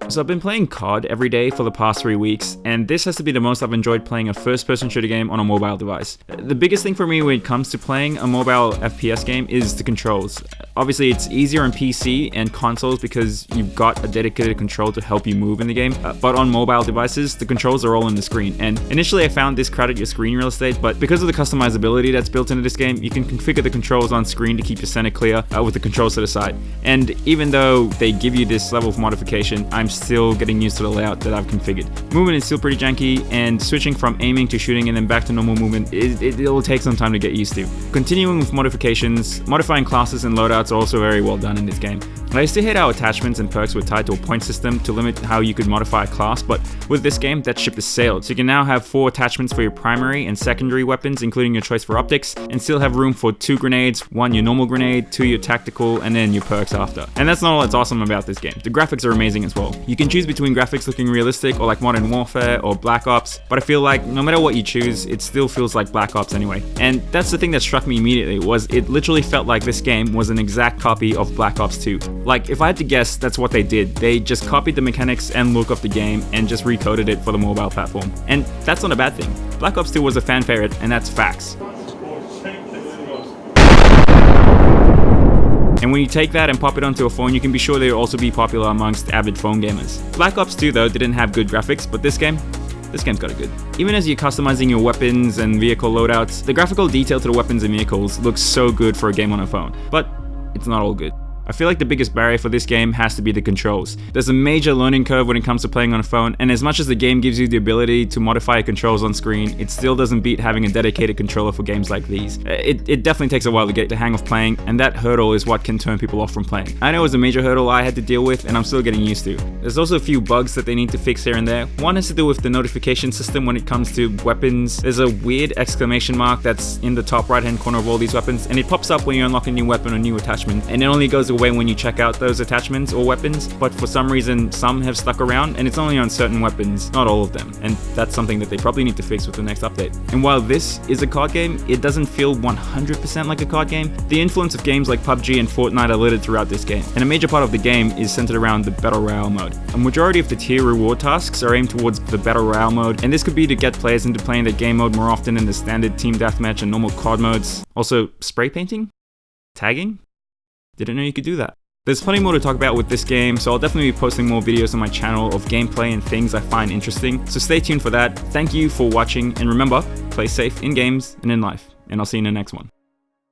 So I've been playing COD every day for the past 3 weeks, and this has to be the most I've enjoyed playing a first-person shooter game on a mobile device. The biggest thing for me when it comes to playing a mobile FPS game is the controls. Obviously it's easier on PC and consoles because you've got a dedicated control to help you move in the game, but on mobile devices, the controls are all on the screen. And initially I found this crowded your screen real estate, but because of the customizability that's built into this game, you can configure the controls on screen to keep your center clear with the controls to the side. And even though they give you this level of modification, I'm still getting used to the layout that I've configured. Movement is still pretty janky, and switching from aiming to shooting and then back to normal movement, it'll take some time to get used to. Continuing with modifications, modifying classes and loadouts are also very well done in this game. I used to hate how attachments and perks were tied to a point system to limit how you could modify a class, but with this game, that ship has sailed. So you can now have 4 attachments for your primary and secondary weapons, including your choice for optics, and still have room for 2 grenades, 1 your normal grenade, 2 your tactical, and then your perks after. And that's not all that's awesome about this game. The graphics are amazing as well. You can choose between graphics looking realistic or like Modern Warfare or Black Ops, but I feel like no matter what you choose, it still feels like Black Ops anyway. And that's the thing that struck me immediately, was it literally felt like this game was an exact copy of Black Ops 2. Like, if I had to guess, that's what they did. They just copied the mechanics and look of the game and just recoded it for the mobile platform. And that's not a bad thing. Black Ops 2 was a fan favorite, and that's facts. And when you take that and pop it onto a phone, you can be sure they'll also be popular amongst avid phone gamers. Black Ops 2 though didn't have good graphics, but this game's got it good. Even as you're customizing your weapons and vehicle loadouts, the graphical detail to the weapons and vehicles looks so good for a game on a phone. But it's not all good. I feel like the biggest barrier for this game has to be the controls. There's a major learning curve when it comes to playing on a phone, and as much as the game gives you the ability to modify your controls on screen, it still doesn't beat having a dedicated controller for games like these. It definitely takes a while to get the hang of playing, and that hurdle is what can turn people off from playing. I know it was a major hurdle I had to deal with, and I'm still getting used to. There's also a few bugs that they need to fix here and there. One has to do with the notification system when it comes to weapons. There's a weird exclamation mark that's in the top right hand corner of all these weapons, and it pops up when you unlock a new weapon or new attachment, and it only goes away when you check out those attachments or weapons, but for some reason some have stuck around, and it's only on certain weapons, not all of them, and that's something that they probably need to fix with the next update. And while this is a COD game, it doesn't feel 100% like a COD game. The influence of games like PUBG and Fortnite are littered throughout this game, and a major part of the game is centered around the Battle Royale mode. A majority of the tier reward tasks are aimed towards the Battle Royale mode, and this could be to get players into playing the game mode more often than the standard team deathmatch and normal COD modes. Also, spray painting? Tagging? Didn't know you could do that. There's plenty more to talk about with this game, so I'll definitely be posting more videos on my channel of gameplay and things I find interesting, so stay tuned for that. Thank you for watching, and remember, play safe in games and in life, and I'll see you in the next one.